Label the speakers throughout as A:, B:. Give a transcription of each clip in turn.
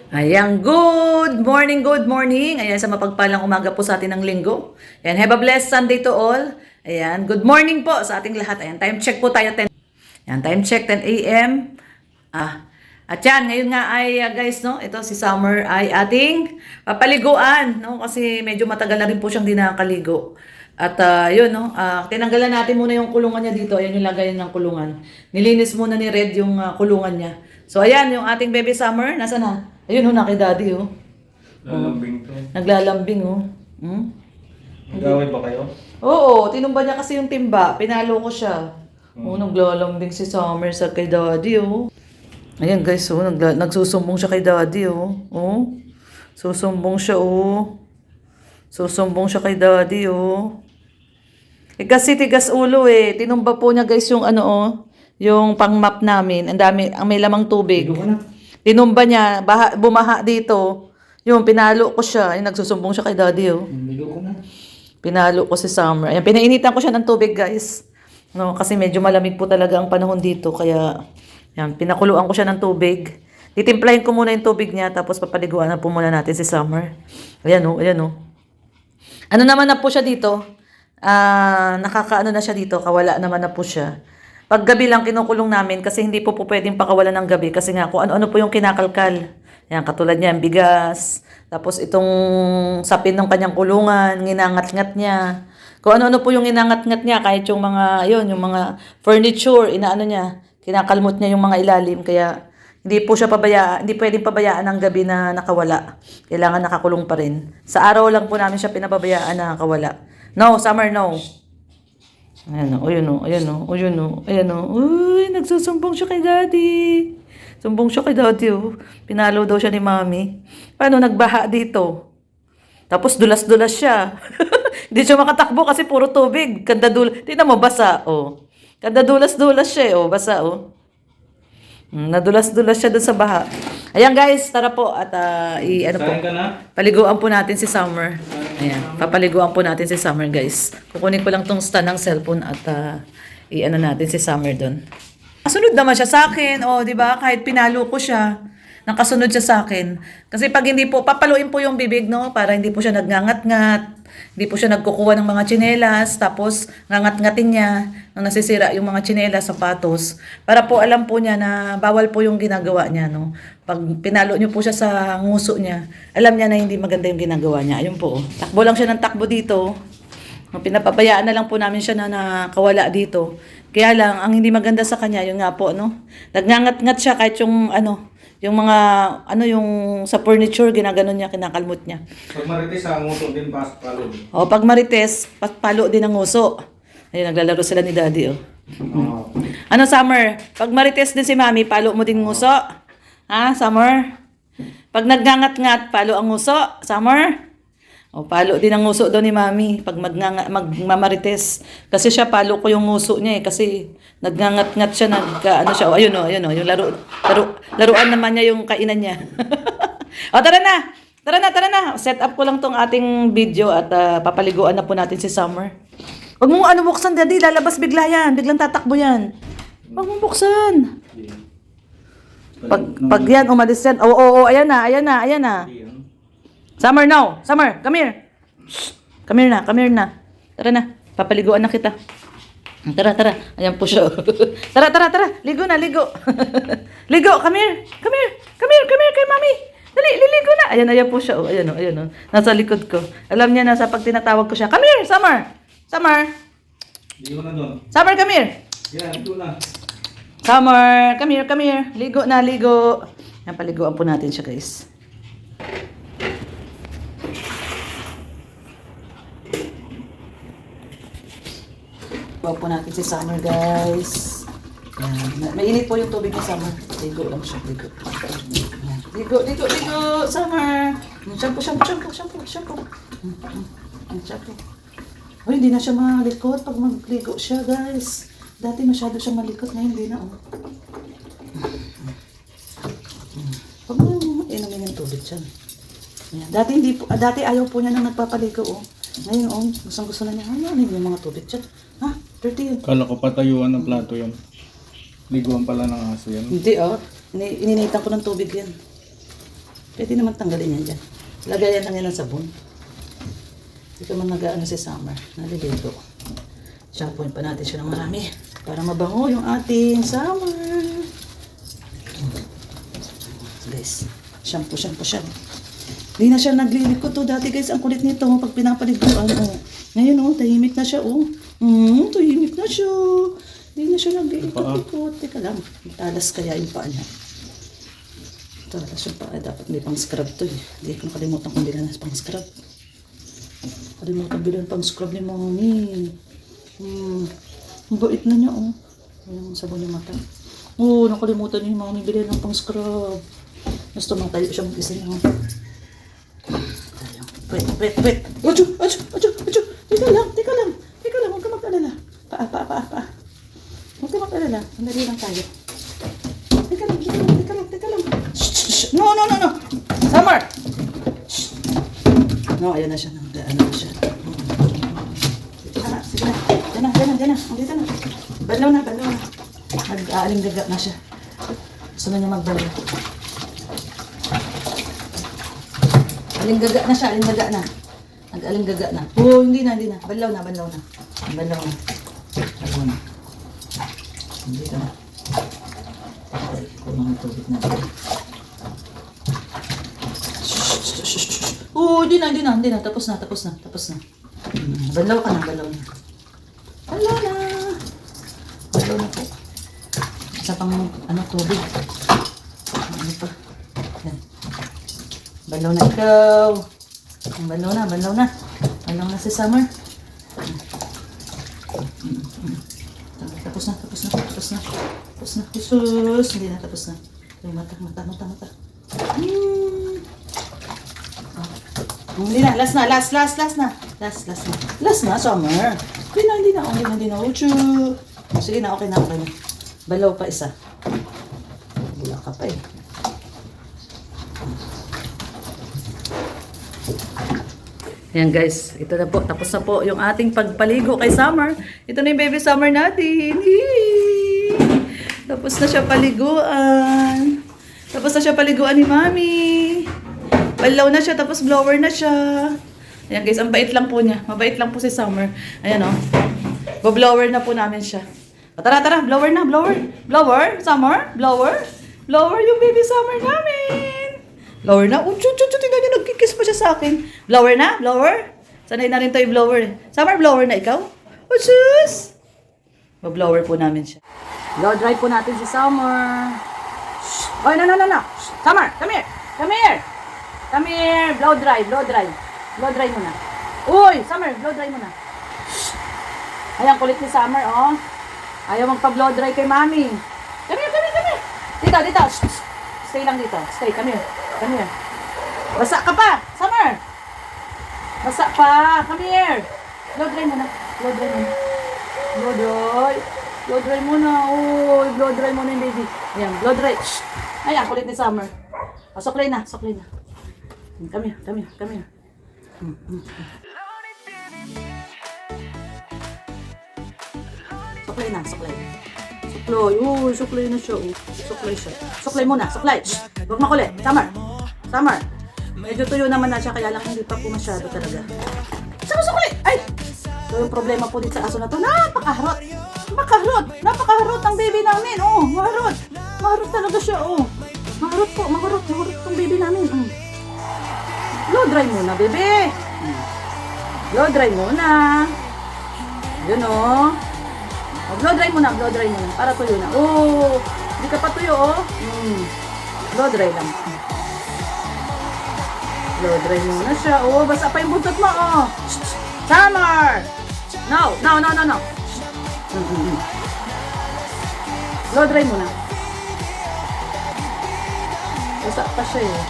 A: Ayan, good morning, good morning. Ayan, sa mapagpalang umaga po sa atin ng linggo. Ayan, have a blessed Sunday to all. Ayan, good morning po sa ating lahat. Ayan, time check po tayo 10. Ayan, time check 10 a.m. At yan, ngayon nga ay guys, no, ito si Summer ay ating papaliguan, no, kasi medyo matagal na rin po siyang di nakakaligo. At yun, no, tinanggalan natin muna yung kulungan niya dito. Ayan yung lagayan ng kulungan. Nilinis muna ni Red yung kulungan niya. So ayan, yung ating baby Summer, nasa na? Ayun, na kay daddy, oh.
B: Lalambing to.
A: Naglalambing, oh. Hmm?
B: Nag-away ba kayo?
A: Oo, tinumba niya kasi yung timba. Pinalo ko siya. Oo, naglalambing si Summer sa kay daddy, oh. Ayan guys, oh, nagsusumbong siya kay daddy, oh. Oh. Susumbong siya, oh. Susumbong siya kay daddy, oh. Kasi tigas ulo, eh. Tinumba po niya guys yung ano, oh. Yung pang-map namin. Ang dami, ang may lamang tubig.
B: Ikaw ka na.
A: Tinumba niya, bumaha dito. Yung pinalo ko siya. Ay, nagsusumbong siya kay daddy, oh.
B: Ligo ko na.
A: Pinalo ko si Summer. Ayan, pinainitan ko siya ng tubig, guys. No, kasi medyo malamig po talaga ang panahon dito. Kaya, yan, pinakuluan ko siya ng tubig. Titimplahin ko muna yung tubig niya, tapos papaliguan na po muna natin si Summer. Ayan, oh, ayan, oh. Ano naman na po siya dito? Nakakaano na siya dito, kawala naman na po siya. Pag gabi lang kinukulong namin kasi hindi po pwedeng pakawalan ng gabi kasi nga kung ano-ano po yung kinakalkal. Yan, katulad niyan, bigas. Tapos itong sapin ng kanyang kulungan, ginangat-ngat niya. Kung ano-ano po yung ginangat-ngat niya, kahit yung mga, yun, yung mga furniture, inaano niya, kinakalmot niya yung mga ilalim. Kaya hindi po siya pabayaan, hindi pwedeng pabayaan ng gabi na nakawala. Kailangan nakakulong pa rin. Sa araw lang po namin siya pinababayaan na nakawala. No, Summer, no. Ayan o, ayan o, ayan o, ayan o, ayan o. Uy, nagsusumbong siya kay daddy. Sumbong siya kay daddy o. Pinalo daw siya ni mami. Paano nagbaha dito? Tapos dulas-dulas siya. Hindi siya makatakbo kasi puro tubig. Kanda dulas. Tingnan mo, basa o. Kanda dulas-dulas siya o, basa o. Nadulas-dulas siya dun sa baha. Ayan guys, tara po at ano po.
B: Kain ka na?
A: Paliguan po natin si Summer. Ayan, papaliguan po natin si Summer guys. Kukunin ko lang tong stand ng cellphone at i-ano natin si Summer doon. Kasunod naman siya sa akin, oh, 'di ba? Kahit pinalo ko siya, nakasunod siya sa akin. Kasi pag hindi po papaluin po yung bibig, no, para hindi po siya nagngangat-ngat. Hindi po siya nagkukuha ng mga tsinelas, tapos ngangat-ngatin niya nang nasisira yung mga tsinelas, sapatos. Para po alam po niya na bawal po yung ginagawa niya, no. Pag pinalo niyo po siya sa nguso niya, alam niya na hindi maganda yung ginagawa niya. Ayun po, oh. Takbo lang siya ng takbo dito. Pinapabayaan na lang po namin siya na nakawala dito. Kaya lang, ang hindi maganda sa kanya, yun nga po, no. Nagngangat-ngat siya kahit yung ano, yung mga, ano yung sa furniture, ginaganon niya, kinakalmot niya.
B: Pag marites, ang nguso din palo.
A: O, pag marites, palo din ang nguso. Ayun, naglalaro sila ni daddy, oh.
B: Oo.
A: Ano, Summer? Pag marites din si mami, palo mo din nguso? Ha, Summer? Pag nagngangat-ngat, palo ang nguso? Summer? O, palo din ang nguso daw ni mami pag magmamarites. Kasi siya, palo ko yung nguso niya eh. Kasi nagngangat-ngat siya, ano siya. O, ayun o, yung laruan naman niya yung kainan niya. O, tara na! Tara na, tara na! Set up ko lang tong ating video at papaliguan na po natin si Summer. Huwag mong ano buksan, daddy. Lalabas bigla yan. Biglang tatakbo yan. Huwag mong buksan. Pag yan, umalis yan. Oo, ayan na, ayan na, ayan na. Summer, now. Summer, come here. Shh. Come here na. Tara na, papaliguan na kita. Tara. Ayan po siya. Tara. Ligo na, ligo. Ligo, come here kay mami. Dali, liligo na. Ayan po siya. Oh, ayan. Nasa likod ko. Alam niya na sa pag tinatawag ko siya. Come here, Summer.
B: Ligo na doon.
A: Summer, come here.
B: Yan, ito na.
A: Summer, come here. Ligo na, ligo. Ayan, paliguan po natin siya, guys. Ligo po natin si Summer, guys. Ayan. Mainit po yung tubig ni Summer. Ligo lang siya, ligo. Ayan. Ligo, Summer. Shampoo. Shampoo. Uy, hindi na siya malikot pag magligo siya, guys. Dati masyado siya malikot, ngayon hindi na, oh. Huwag mo inumin yung tubig dyan. Ayan. Dati ayaw po niya nang nagpapaligo, oh. Ngayon, oh, gusto na niya. Ano yung mga tubig dyan? Ha? Dirty yun.
B: Kala ko patayuan ng plato yun. Liguan pala ng aso yan.
A: Hindi, oh. Ininitan ko ng tubig yan. Pwede naman tanggalin yan dyan. Lagayan lang yan ng sabon. Ito man nag-ano si Summer. Naliligo. Shampooin pa natin siya ng marami. Para mabango yung ating Summer. Guys, shampoo siya. Hindi na siya nagliliko to. Dati guys, ang kulit nito pag pinapaliguan. Oh. Ngayon tahimik na siya. Tahimik na siya. Hindi na siya naglilikot-likot. Teka lang, matalas kaya yung paa niya. Matalas yung paa. Dapat may pang scrub to eh. Hindi ko nakalimutan kung bilan na pang scrub. Kalimutan bilan pang scrub ni Mami. Ang bait na niya oh. Yung sabon yung mata. Nakalimutan niya yung Mami bilan ng pang scrub. Mas tumatayo siya mag-isa niya. Wait. Acho. Teka lang. Huwag ka mag-alala. Paa. Huwag ka mag-alala. Sandali lang tayo. Teka lang. Shh. No. Summer! Shh. No, ayan na siya. Ano na siya. Sige na. Diyan na. Dito na. Balaw na. Mag-aaling gaga na siya. Gusto na niya magbalaw. Aling gaga na. Nag-aling gaga na. Hindi na. Balaw na. Hindi na. Okay, kulang ang tubig natin. Hindi na. Tapos na. Balaw ka na. Balaw na po. Isa pang tubig. Ano pa? Yan. Balaw na ikaw. Balaw na si Summer. Tapos na. Hindi na tapos na. Yung mata. Hindi na. Last na, Summer. Hindi na. Uchu. Sige na, okay na. Balaw pa isa. Wala ka pa eh. Ayan guys, ito na po. Tapos na po yung ating pagpaligo kay Summer. Ito na yung baby Summer natin. Tapos na siya paliguan. Ni Mami. Balaw na siya, tapos blower na siya. Ayan guys, ang bait lang po niya. Mabait lang po si Summer. Ayan o. Bo-blower na po namin siya. Tara, blower na, blower. Summer, blower yung baby Summer namin. Blower na. Tingnan niyo, nagkikiss pa siya sa akin. Blower na. Sanay na rin tayo blower. Summer, blower na ikaw? Sus! Blower po namin siya. Blow dry po natin si Summer. Shh. Oy, no. Summer, come here. Blow dry muna. Uy, Summer, blow dry muna. Shh. Ayan, kulit ni Summer, oh. Ayaw magpa-blow dry kay Mami. Come here. Dito. Shh. Stay lang dito. Come here. Basa ka pa, Summer. Come here. Blow dry muna. Blow dry muna. Uy, blow dry muna yung baby. Ayan, blow dry. Shh. Ayan, kulit ni Summer. Suklay na. Come here. Suklay. Suklay na siya. Suklay muna. Shh. Huwag makulit. Summer. Medyo tuyo naman na siya, kaya lang hindi pa po masyado talaga. Suklay! Ay! So yung problema po dito sa aso na to, napakaharot ang baby namin. Maharot talaga siya. Maharot tong baby namin. Blow dry muna, bebe. Blow dry muna. Yun o. Blow dry muna. Para tuyo na. Hindi ka pa tuyo, Blow dry lang. Blow dry muna siya. Basa pa yung buntot mo, Summer! No. Blow dry muna. Basa pa siya eh.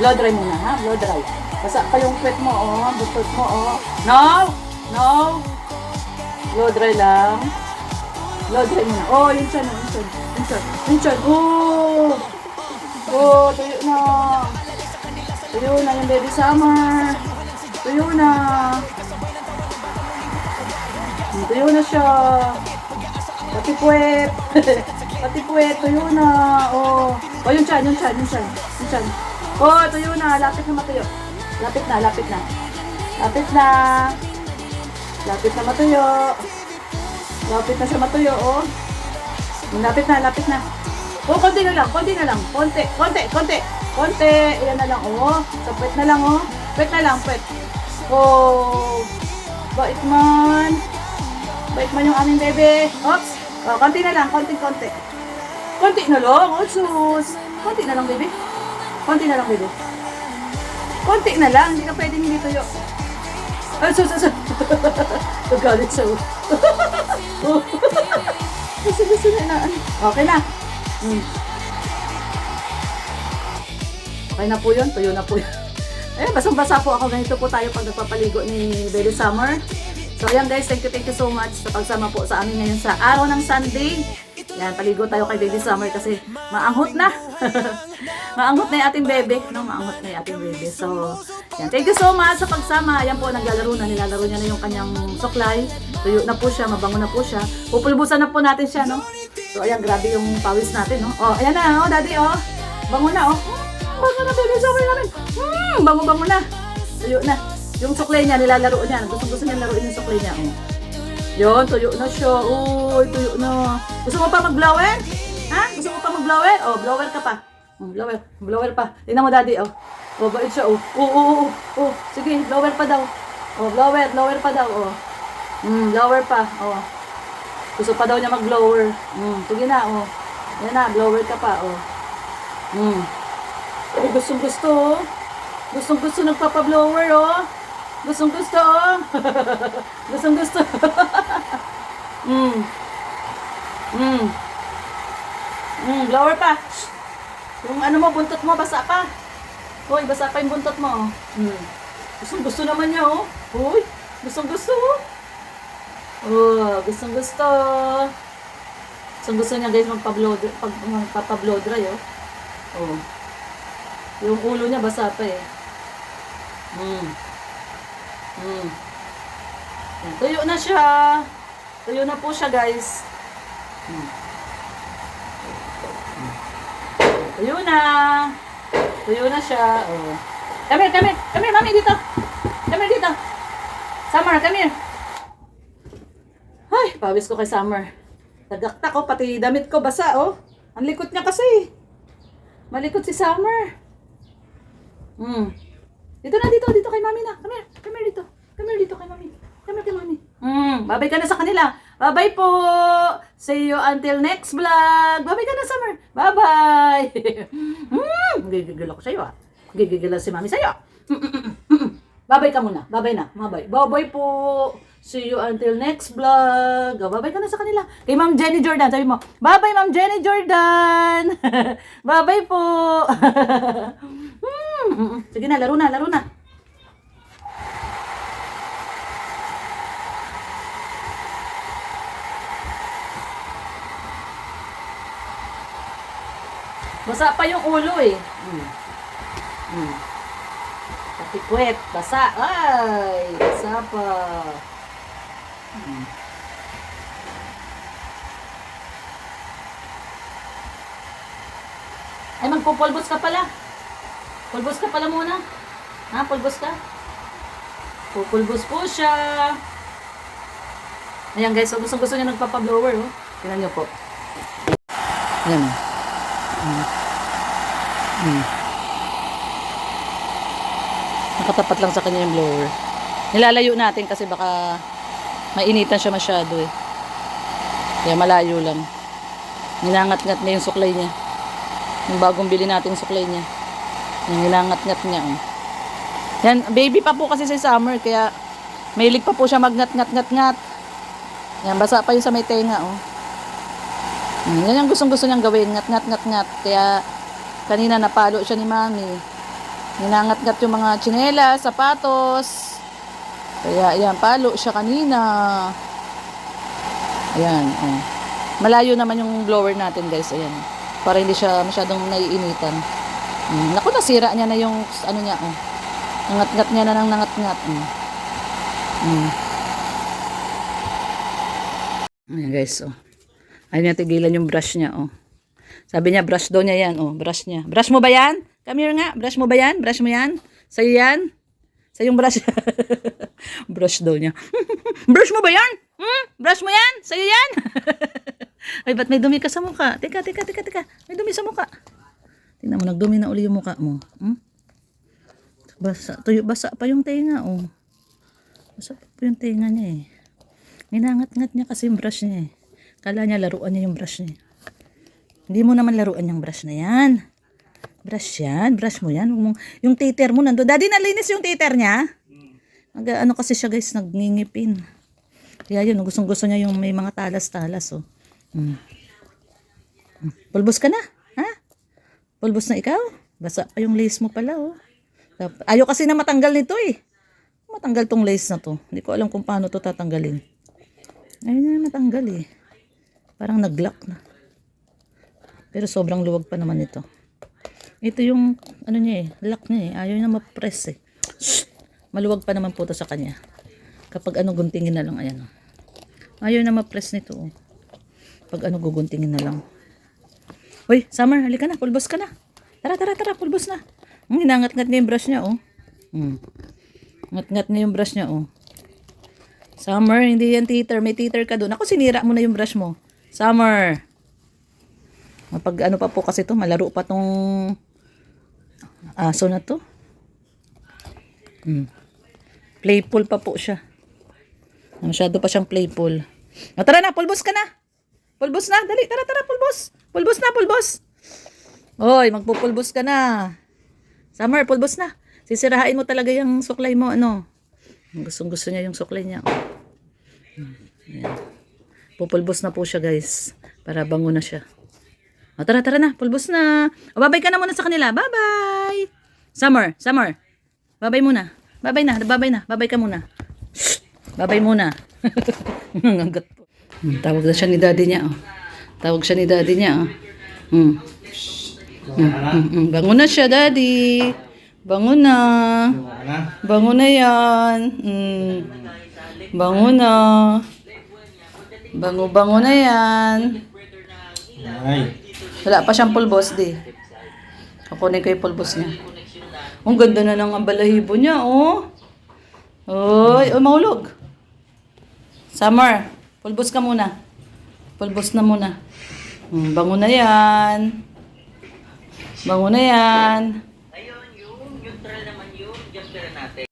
A: Blow dry muna, ha? Blow dry. Basa pa yung kwet mo, buntot mo, No! Blow dry lang. Blow dry muna. Yun siya. Tuyo na yung baby Summer. Tuyo na siya. Pati puwet. Pati puwet, tuyo na. Oh. Oh, yung tiyan. Oh, tuyo na. Lapit na matuyo. Lapit na. Lapit na matuyo. Lapit na siya matuyo, oh. Lapit na. Oh, konti na lang. Konti. Iyan na lang, oh. So, puwet na lang, oh. Puwet. Oh. Bait man yung aming bebe. Oops. Oh, konti na lang. Konti na lang. Oh, sus. Konti na lang, bebe. Konti na lang. Hindi ka pwedeng hindi tuyo. Ay, sus. Nagalit siya. Oh. Gusto na. Okay na. Okay na po yun. Tuyo na po yun. Basang-basa po ako. Ganito po tayo pag nagpapaligo ni Baby Summer. So, ayan guys. Thank you so much sa pagsama po sa amin ngayon sa araw ng Sunday. Yan, paligo tayo kay Baby Summer kasi maanghot na. Maanghot na yung ating bebe. No, maanghot na yung ating bebe. So, yan. Thank you so much sa pagsama. Ayan po, naglalaro na. Nilalaro niya na yung kanyang suklay. Tuyo na po siya. Mabango na po siya. Pupulbusan na po natin siya, no? So, ayan. Grabe yung pawis natin, no? Oh, ayan na, oh, daddy, oh. Bango na, oh. Bango na, Baby Summer namin. Bango na. Tuyo na. Yung suklay niya, nilalaro niya. Gusto niya laruin yung suklay niya, oh. Yun, tuyo na siya. Uy, tuyo na. Gusto mo pa mag-blower? Ha? Gusto mo pa mag-blower? Oh, blower ka pa. Blower pa. Tingnan mo, daddy, oh. Oh, bait siya, oh. Oh. Sige, blower pa daw. Oh, blower pa daw, oh. Blower pa, oh. Gusto pa daw niya mag-blower. Sige na, oh. Yan na, blower ka pa, oh. Oh, gustong-gusto, oh. Gustong-gusto nagpapa-blower, oh. Gustong-gusto, oh. Gustong-gusto. Blower pa. Yung ano mo, buntot mo, basa pa. Hoy, basa pa yung buntot mo, oh. Gustong-gusto naman niya, oh. Hoy, gustong-gusto, oh. Oh, gustong-gusto. Gustong-gusto niya, guys, magpapa-blow dry, oh. Oh. Yung ulo niya basa pa, eh. Yan, tuyo na siya. Tuyo na po siya, guys. Tuyo na siya. Oh. Come here, mami, dito. Come here, dito. Summer, come here. Ay, pawis ko kay Summer. Tagaktak ko, pati damit ko basa, oh. Ang likot niya kasi. Malikot si Summer. Dito kay mami na. Come here dito. Come here kay mami. Babay ka na sa kanila. Babay po. See you until next vlog. Babay ka na, Summer. Bye-bye. Gigigil ako sa'yo, ah. Gigigil si mami sa'yo. Babay ka muna. Babay na. Babay po. See you until next vlog. Babay ka na sa kanila. Kay Ma'am Jenny Jordan. Sabi mo, bye-bye, Ma'am Jenny Jordan. Bye-bye po. Sige na, laro na. Basa pa yung ulo, eh. Pati puwet, basa. Ay, basa pa. Ay, magpupulbos ka pala. Pulbos ka pala muna. Ha, pulbos ka? Pupulbos po siya. Ayan, guys, so gusto niya nagpapa-blower, oh. Tingnan niyo po. Ayan. Nakatapat lang sa kanya yung blower. Nilalayo natin kasi baka mainitan siya masyado, eh. Kaya malayo lang. Ninangat-ngat niya yung suklay niya. Yung bagong bili natin yung suklay niya. Yung ninangat-ngat niya, oh. Yan, baby pa po kasi si Summer, kaya mahilig pa po siya magngat-ngat-ngat-ngat. Yan, basa pa yung sa may tenga, oh. Yan yung gustong-gusto niyang gawin, ngat-ngat-ngat-ngat. Kaya kanina napalo siya ni mami. Ninangat-ngat yung mga tsinelas, sapatos. Kaya ayan, palo siya kanina. Ayan, oh. Malayo naman yung blower natin, guys. Ayan, para hindi siya masyadong naiinitan. Naku, nasira niya na yung ano niya, oh. Nangat-ngat niya na ng nangat-ngat. Ayan, guys, oh. Ayaw niya tigilan yung brush niya, oh. Sabi niya, brush daw niya yan, oh. Brush niya. Brush mo ba yan? Come here nga. Brush mo ba yan? Brush mo yan? Sa'yo yan? Sa'yo yung brush. Brush daw niya. Brush mo ba yan? Brush mo yan? Sa'yo yan? Ay, ba't may dumi ka sa mukha? Teka. May dumi sa mukha. Tingnan mo, nagdumi na uli yung mukha mo. Basa pa yung tenga, oh. Basa pa yung tenga niya, eh. Ginangat-ngat niya kasi yung brush niya, eh. Kala niya laruan niya yung brush niya. Hindi mo naman laruan yung brush na yan. Brush yan. Brush mo yan. Yung titer mo nandun. Daddy, nalinis yung titer niya? Ano kasi siya, guys, nagngingipin. Kaya yun, gustong-gusto niya yung may mga talas-talas, oh. Pulbos ka na? Ha? Pulbos na ikaw? Basa pa yung lace mo pala, oh. Ayaw kasi na matanggal nito, eh. Matanggal tong lace na to. Hindi ko alam kung paano to tatanggalin. Ayaw na matanggal, eh. Parang nag-lock na. Pero sobrang luwag pa naman ito. Ito yung, ano niya, eh. Lock niya, eh. Ayaw na ma-press, eh. Shh! Maluwag pa naman po to sa kanya. Kapag ano, guntingin na lang, ayan, oh. Ayaw na ma-press nito, oh. Pag ano, guguntingin na lang. Uy, Summer, halika na. Pulbos ka na. Tara, pulbos na. Hinangat-ngat niya yung brush niya, oh. Ngat-ngat niya yung brush niya, oh. Summer, hindi yan teeter. May teeter ka doon. Ako, sinira mo na yung brush mo. Summer. Mapag ano pa po kasi to, malaro pa tong aso na to. Playful pa po siya. Masyado pa siyang playful. O, tara na, pulbos ka na. Pulbos na, dali. Tara, pulbos. Pulbos na, pulbos. Hoy, magpupulbos ka na. Summer, pulbos na. Sisirahain mo talaga yung suklay mo, ano. Gustong-gusto niya yung suklay niya. Ayan. Pupulbos na po siya, guys. Para bango na siya. O, tara na. Pulbos na. O, babay ka na muna sa kanila. Bye-bye. Summer. Babay muna. Babay ka muna. Shh. Babay muna. Hanggat po. Tawag na siya ni daddy niya, oh. Bango na siya, daddy. Bango na. Bango na yan. Bango na. Bango na yan.
B: Ay.
A: Wala pa siyang pulbos, di. Kukunin ko yung pulbos niya. Ang ganda na ng balahibo niya, oh. Oy, mahulog. Summer, pulbos ka muna. Pulbos na muna. Bango na yan.